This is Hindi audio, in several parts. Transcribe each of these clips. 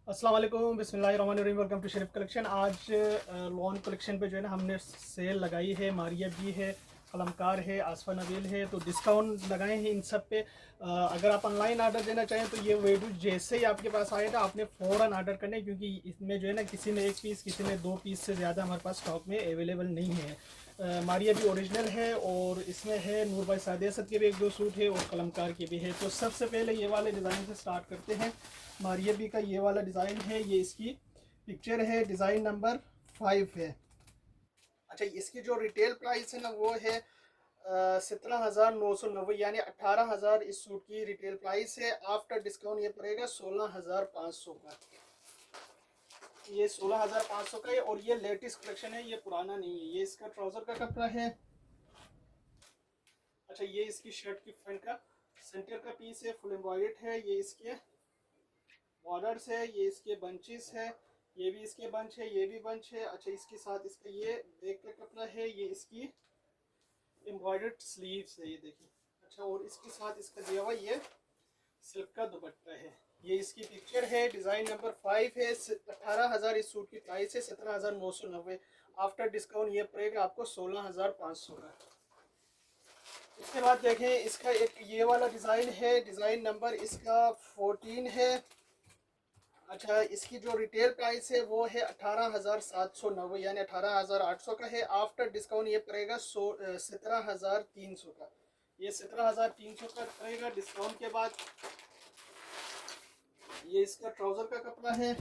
अस्सलाम वालेकुम, बिस्मिल्लाहिर्रहमानिर्रहीम। Welcome to Sharif collection. आज लॉन कलेक्शन पे जो है ना हमने सेल लगाई है। मारिया भी है, कलमकार है, आसफा नबील है, तो डिस्काउंट लगाए हैं इन सब पे। अगर आप ऑनलाइन आर्डर देना चाहें तो ये वीडियो जैसे ही आपके पास आएगा आपने फ़ौरन आर्डर करना है, क्योंकि इसमें जो है ना किसी में एक पीस, किसी में दो पीस से ज़्यादा हमारे पास स्टॉक में अवेलेबल नहीं है। मारिया भी ओरिजिनल है और इसमें है नूर भाई सादे असद के भी एक दो सूट है और कलमकार के भी है। तो सबसे पहले ये वाले डिज़ाइन से स्टार्ट करते हैं। मारिया बी का ये वाला डिज़ाइन है, ये इसकी पिक्चर है, डिज़ाइन नंबर 5 है। अच्छा, इसकी जो रिटेल प्राइस है ना वो है 17,990, यानी 18,000 इस सूट की रिटेल प्राइस है। आफ्टर डिस्काउंट ये पड़ेगा 16,500 का। ये 16,500 का है और ये लेटेस्ट कलेक्शन है, ये पुराना नहीं है। ये इसका ट्राउज़र का कपड़ा है। अच्छा, ये इसकी शर्ट की फ्रंट का सेंटर का पीस है, फुल एम्ब्रॉयडर्ड है। ये इसके बॉर्डर्स है, ये इसके बंचेस है, ये भी इसके बंच है, ये भी बंच है। अच्छा, इसके साथ इसका ये बैक का कपड़ा है, ये इसकी एम्ब्रॉयडर्ड स्लीव्स है, ये देखिए। अच्छा, और इसके साथ इसका दिया हुआ ये सिल्क का दुपट्टा है। ये इसकी पिक्चर है, डिज़ाइन नंबर 5 है। 18,000 इस सूट की प्राइस है, 17,990। आफ्टर डिस्काउंट ये पड़ेगा आपको 16,500 का। इसके बाद देखें, इसका एक ये वाला डिज़ाइन है, डिज़ाइन नंबर इसका 14 है। अच्छा, इसकी जो रिटेल प्राइस है वो है 18,790, यानी 18,800 का है। आफ्टर डिस्काउंट ये पड़ेगा 17,300 का। ये 17,300 का पड़ेगा डिस्काउंट के बाद। ये इसका ट्राउज़र का कपड़ा है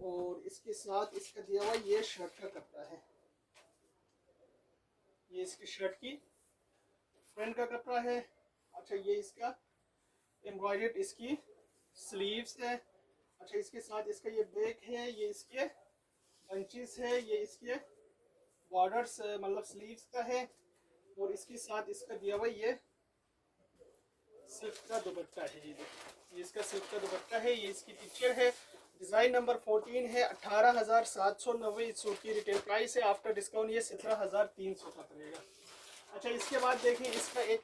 और इसके साथ इसका दिया हुआ ये शर्ट का कपड़ा है। ये इसकी शर्ट की फ्रंट का कपड़ा है। अच्छा, ये इसका एम्ब्रॉयडर्ड इसकी स्लीव्स है। अच्छा, इसके साथ इसका ये बैक है, ये इसके बंचेस है, ये इसके बॉर्डर्स मतलब स्लीव्स का है और इसके साथ इसका दिया हुआ ये सिल्क का दुपट्टा है। ये देखिए, ये इसका सिल्क का दुपट्टा है, ये इसकी पिक्चर है। डिज़ाइन नंबर 14 है। 18,790 इस सूट की रिटेल प्राइस है। आफ्टर डिस्काउंट ये 17,300 का पड़ेगा। अच्छा, इसके बाद देखें, इसका एक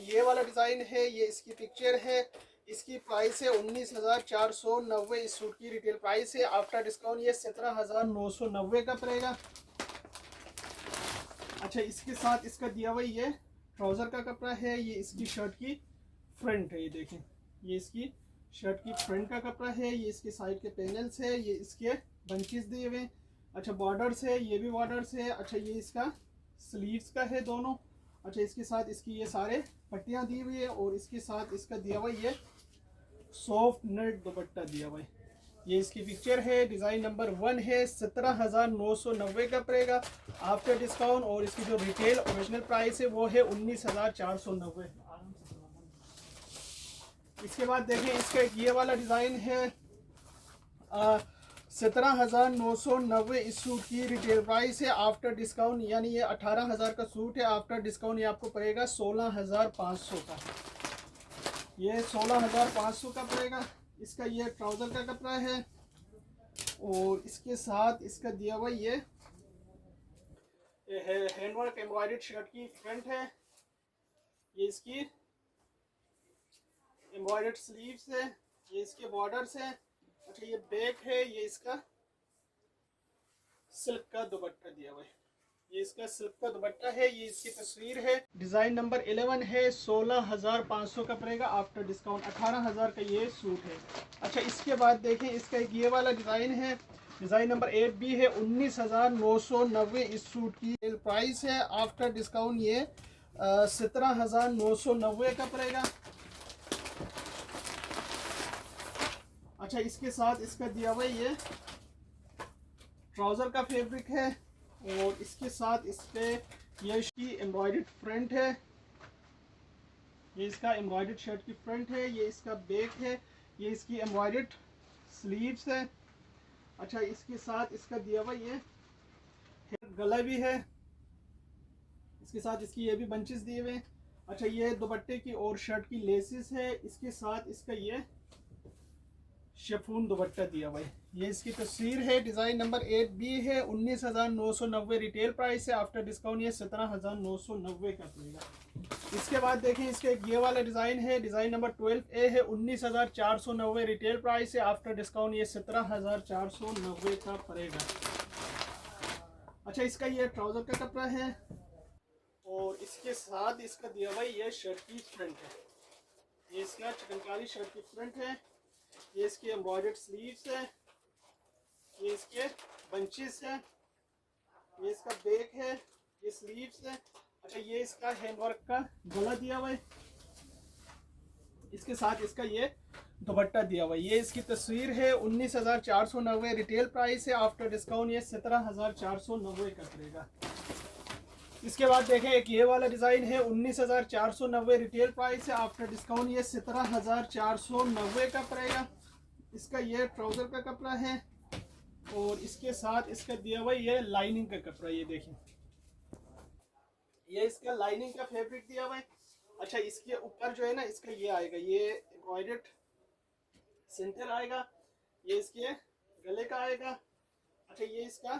ये वाला डिज़ाइन है, ये इसकी पिक्चर है। इसकी प्राइस है 19,490 इस सूट की रिटेल प्राइस है। आफ्टर डिस्काउंट ये 17,990 का पड़ेगा। अच्छा, इसके साथ इसका दिया हुआ ये ट्राउज़र का कपड़ा है, ये इसकी शर्ट की फ्रंट है, ये देखें। ये इसकी शर्ट की फ्रंट का कपड़ा है, ये इसके साइड के पैनल्स है, ये इसके बंचेस दिए हुए। अच्छा, बॉर्डर्स है, ये भी बॉर्डर्स है। अच्छा, ये इसका स्लीव्स का है दोनों। अच्छा, इसके साथ इसकी ये सारे पट्टियाँ दी हुई है और इसके साथ इसका दिया हुआ ये सॉफ्ट नेट दुपट्टा दिया हुआ है। ये इसकी पिक्चर है, डिज़ाइन नंबर 1 है। 17,990 का पड़ेगा आफ्टर डिस्काउंट और इसकी जो रिटेल ओरिजिनल प्राइस है वो है 19,490। इसके बाद देखें, इसका एक ये वाला डिज़ाइन है। 17,990 इस सूट की रिटेल प्राइस है। आफ्टर डिस्काउंट यानी ये 18,000 का सूट है। आफ्टर डिस्काउंट ये आपको पड़ेगा 16,500 का। ये 16,500 का पड़ेगा। इसका ये ट्राउज़र का कपड़ा है और इसके साथ इसका दिया हुआ ये हैंडवर्क एम्ब्रॉयडर्ड शर्ट की फ्रंट है, ये इसकी एम्ब्रॉयडर्ड स्लीव्स है, ये इसके बॉर्डर्स है। अच्छा, ये बैक है, ये इसका सिल्क का दुपट्टा दिया हुआ है। ये इसका सिल्क का दुपट्टा है, ये इसकी तस्वीर है। डिज़ाइन नंबर 11 है। 16,500 का पड़ेगा आफ्टर डिस्काउंट। 18,000 का ये सूट है। अच्छा, इसके बाद देखें, इसका एक ये वाला डिज़ाइन है, डिज़ाइन नंबर 8 भी है। 19,990 इस सूट की प्राइस है। आफ्टर डिस्काउंट ये 17,990 का पड़ेगा। अच्छा, इसके साथ इसका दिया हुआ ये ट्राउज़र का फैब्रिक है और इसके साथ इस पे ये इसकी एम्ब्रॉयडर्ड फ्रंट है, ये इसका एम्ब्रॉयडर्ड शर्ट की फ्रंट है, ये इसका बैक है, ये इसकी एम्ब्रॉयडर्ड स्लीव्स है। अच्छा, इसके साथ इसका दिया हुआ ये गला भी है, इसके साथ इसकी ये भी बंचेस दिए हुए हैं। अच्छा, ये दुपट्टे की और शर्ट की लेसेस है, इसके साथ इसका ये शेफून दुपट्टा दिया हुआ है। ये इसकी तस्वीर है, डिज़ाइन नंबर 8 बी है। 19,990 रिटेल प्राइस है। आफ्टर डिस्काउंट ये 17,990 का पड़ेगा। इसके बाद देखें इसके ये वाला डिज़ाइन है, डिज़ाइन नंबर 12A है, 19,490 रिटेल प्राइस है, आफ्टर डिस्काउंट ये 17,490 का पड़ेगा। अच्छा, इसका ये ट्राउज़र का कपड़ा है और इसके साथ इसका दिया हुआ ये शर्ट की फ्रंट है। ये इसका चिकनकारी शर्ट की फ्रंट है, ये इसके एम्ब्रॉयडर्ड स्लीव्स है, ये इसके बंचेस है, ये इसका बैक है, ये स्लीव्स है। अच्छा, ये इसका हैंडवर्क का गला दिया हुआ है, इसके साथ इसका ये दुपट्टा दिया हुआ है। ये इसकी तस्वीर है, 19,490 रिटेल प्राइस है, आफ्टर डिस्काउंट ये 17,490 का पड़ेगा। इसके बाद देखें एक ये वाला डिज़ाइन है, 19,490 रिटेल प्राइस है, आफ्टर डिस्काउंट ये 17,490 का पड़ेगा। इसका ये ट्राउज़र का कपड़ा है और इसके साथ इसका दिया हुआ ये लाइनिंग का कपड़ा, ये देखें ये इसका लाइनिंग का फैब्रिक दिया हुआ है। अच्छा, इसके ऊपर जो है ना इसका ये आएगा, ये एम्ब्रॉयडर्ड सेंटर आएगा, ये इसके गले का आएगा। अच्छा, ये इसका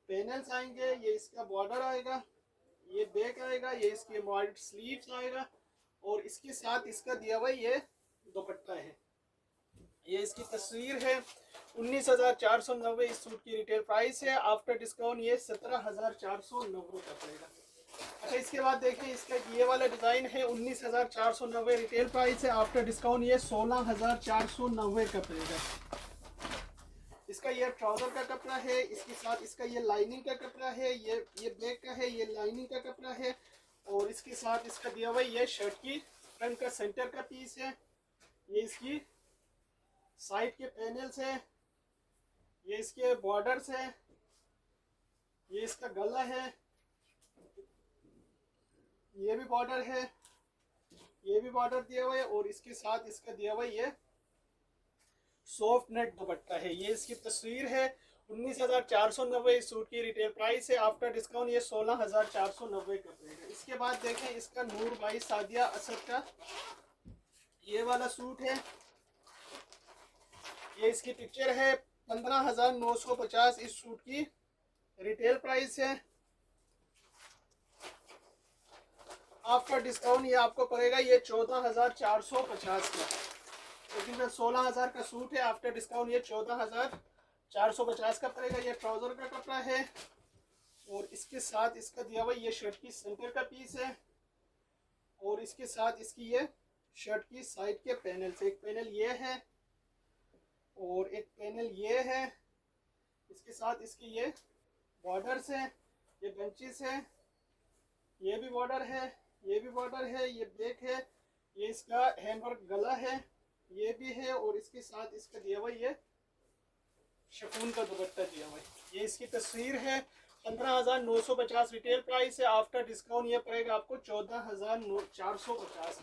पैनल्स आएंगे, ये इसका बॉर्डर आएगा, ये बैक आएगा, ये इसकी एम्ब्रॉयडर्ड स्लीव्स आएगा और इसके साथ इसका दिया हुआ ये दुपट्टा है। ये इसकी तस्वीर है, 19,490 इस सूट की रिटेल प्राइस है, आफ्टर डिस्काउंट ये 17,490 का पड़ेगा। अच्छा, इसके बाद देखिए इसका ये वाला डिज़ाइन है, 19,490 रिटेल प्राइस है, आफ्टर डिस्काउंट ये 16,490 का पड़ेगा। इसका ये ट्राउज़र का कपड़ा है, इसके साथ इसका ये लाइनिंग का कपड़ा है, ये बैक का है, ये लाइनिंग का कपड़ा है और इसके साथ इसका दिया हुआ ये शर्ट की फ्रंट का सेंटर का पीस है, ये इसकी साइड के पैनल्स है, ये इसके बॉर्डर्स है, ये इसका गला है, ये भी बॉर्डर है, ये भी बॉर्डर दिया हुआ है और इसके साथ इसका दिया हुआ ये सॉफ्ट नेट दुपट्टा है। ये इसकी तस्वीर है, 19,490 इस सूट की रिटेल प्राइस है, आफ्टर डिस्काउंट ये 16,490 का पड़ेगा। इसके बाद देखें इसका नूर भाई सादिया असद का ये वाला सूट है, ये इसकी पिक्चर है, 15,950 इस सूट की रिटेल प्राइस है, आफ्टर डिस्काउंट ये आपको पड़ेगा ये 14,450 का। लेकिन 16,000 का सूट है, आफ्टर डिस्काउंट ये 14,450 का पड़ेगा। ये ट्राउज़र का कपड़ा है और इसके साथ इसका दिया हुआ ये शर्ट की सेंटर का पीस है और इसके साथ इसकी ये शर्ट की साइड के पैनल से, एक पैनल ये है और एक पैनल ये है, इसके साथ इसके ये बॉर्डर्स हैं, ये बंचेस है, ये भी बॉर्डर है, ये भी बॉर्डर है, ये बैक है, ये इसका हैंडवर्क गला है, ये भी है और इसके साथ इसका दिया हुआ ये शिफॉन का दुपट्टा दिया हुआ है। ये इसकी तस्वीर है, 15,950 रिटेल प्राइस है, आफ्टर डिस्काउंट ये पड़ेगा आपको 14,450।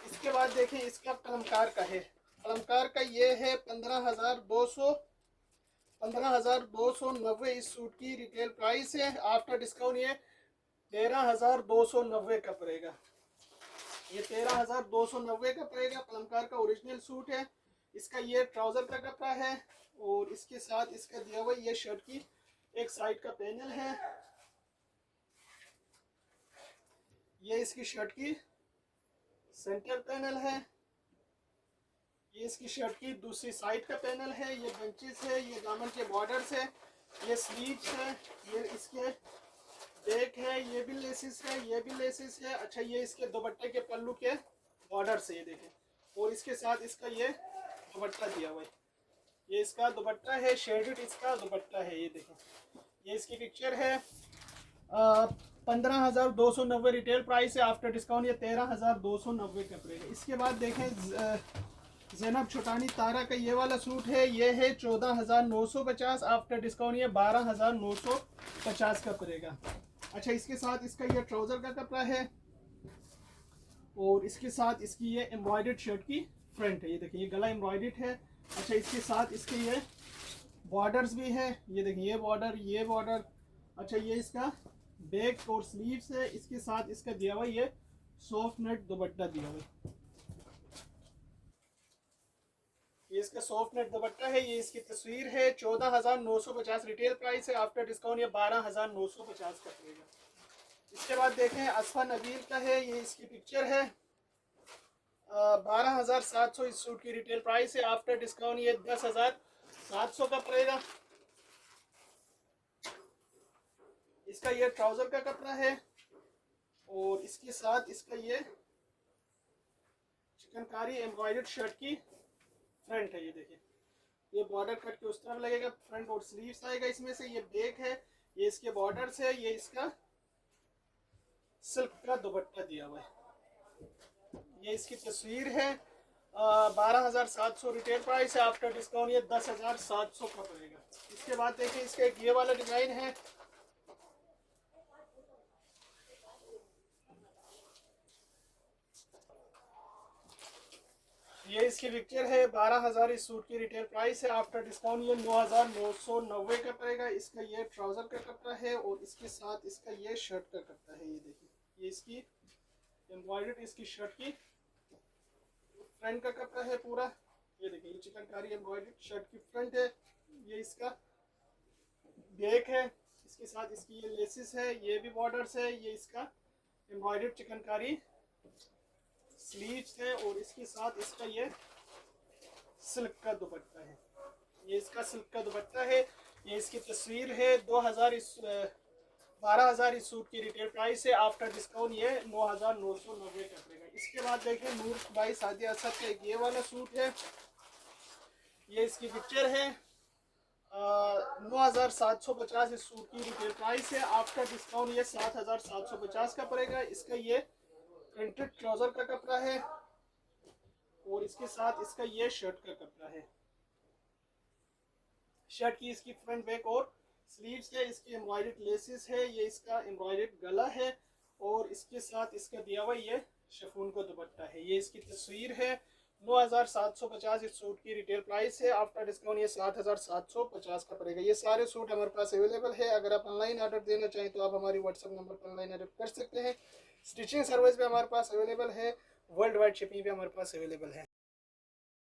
इसके बाद देखें इसका कलमकार का है, कलमकार का ये है 15,290 इस सूट की रिटेल प्राइस है, आफ्टर डिस्काउंट ये 13,290 का पड़ेगा। ये 13,290 का पड़ेगा। कलमकार का ओरिजिनल सूट है, इसका ये ट्राउज़र का कपड़ा है और इसके साथ इसका दिया हुआ ये शर्ट की एक साइड का पैनल है, ये इसकी शर्ट की सेंटर पैनल है, ये इसकी शर्ट की दूसरी साइड का पैनल है, ये बंचेस है, ये दामन के बॉर्डर्स है, ये स्लीव्स है, ये इसके बैक है, ये भी लेसिस है, ये भी लेसिस है। अच्छा, ये इसके दुपट्टे के पल्लू के बॉर्डर से ये देखें और इसके साथ इसका ये दुपट्टा दिया हुआ है, ये इसका दुपट्टा है, शेडेड इसका दुपट्टा है, ये देखें ये इसकी पिक्चर है। 15,290 रिटेल प्राइस है, आफ्टर डिस्काउंट ये 13,290 का पड़ेगा। इसके बाद देखें ज़ैनब छोटानी तारा का ये वाला सूट है, ये है 14,950, आफ्टर डिस्काउंट ये 12,950 का पड़ेगा। अच्छा, इसके साथ इसका ये ट्राउज़र का कपड़ा है और इसके साथ इसकी ये एम्ब्रॉयडर्ड शर्ट की फ्रंट है, ये देखिए ये गला एम्ब्रॉयडर्ड है। अच्छा, इसके साथ इसके ये बॉर्डर्स भी है, ये देखिए ये बॉर्डर, ये बॉर्डर। अच्छा, ये इसका बैक और स्लीव्स है, इसके साथ इसका दिया हुआ ये सॉफ्ट नेट दुपट्टा दिया हुआ है, ये इसका सॉफ्ट नेट दुपट्टा है, ये इसकी तस्वीर है। 14,950 रिटेल प्राइस है, आफ्टर डिस्काउंट ये 12,950 का पड़ेगा। इसके बाद देखें असफा नबील का है, ये इसकी पिक्चर है। 12,700 इस सूट की रिटेल प्राइस है। आफ्टर डिस्काउंट ये 10,700 का पड़ेगा। इसका ये ट्राउज़र का कपड़ा है और इसके साथ इसका ये चिकनकारी एम्ब्रॉयडर्ड शर्ट की फ्रंट है। ये देखिए, ये बॉर्डर कट के उस तरफ लगेगा, फ्रंट और स्लीव्स आएगा इसमें से। ये बैक है, ये इसके बॉर्डर्स है, ये इसका सिल्क का दुपट्टा दिया हुआ है। ये इसकी तस्वीर है। 12,700 रिटेल प्राइस है। आफ्टर डिस्काउंट ये 10,700 का पड़ेगा। इसके बाद देखिए, इसका एक ये वाला डिज़ाइन है। ये इसकी पिक्चर है। 12,000 इस सूट की रिटेल प्राइस है। आफ्टर डिस्काउंट ये 9,990 का पड़ेगा। इसका ये ट्राउज़र का कपड़ा है और इसके साथ इसका ये शर्ट का कपड़ा है। ये देखिए, ये इसकी एम्ब्रॉयडर्ड इसकी शर्ट की फ्रंट का कपड़ा है पूरा। ये देखिए, ये चिकनकारी एम्ब्रॉयडर्ड शर्ट की फ्रंट है। ये इसका बैक है, इसके साथ इसकी ये लेसिस है, ये भी बॉर्डर्स है। ये इसका एम्ब्रॉयडर्ड चिकनकारी स्लीव्स है और इसके साथ इसका ये सिल्क का दुपट्टा है। ये इसका सिल्क का दुपट्टा है। ये इसकी तस्वीर है। 12,000 इस सूट की रिटेल प्राइस है। आफ्टर डिस्काउंट ये 9,990 का पड़ेगा। इसके बाद देखें, नूर भाई सादिया असद का एक ये वाला सूट है। ये इसकी पिक्चर है। 9,750 इस सूट की रिटेल प्राइस है। आफ्टर डिस्काउंट ये 7,750 का पड़ेगा। इसका ये प्रिंटेड ट्राउज़र का कपड़ा है और इसके साथ इसका ये शर्ट का कपड़ा है। शर्ट की इसकी फ्रंट बैक और स्लीव्स है। इसकी एम्ब्रॉयडर्ड लेसेस है। ये इसका एम्ब्रॉयडर्ड गला है और इसके साथ इसका दिया हुआ ये शिफॉन का दुपट्टा है। ये इसकी तस्वीर है। 9,750 इस सूट की रिटेल प्राइस है। आफ्टर डिस्काउंट ये 7,750 का पड़ेगा। ये सारे सूट हमारे पास अवेलेबल है। अगर आप ऑनलाइन ऑर्डर देना चाहें तो आप हमारी व्हाट्सएप नंबर पर ऑनलाइन ऑर्डर कर सकते हैं। स्टिचिंग सर्विस भी हमारे पास अवेलेबल है। वर्ल्ड वाइड शिपिंग भी हमारे पास अवेलेबल है।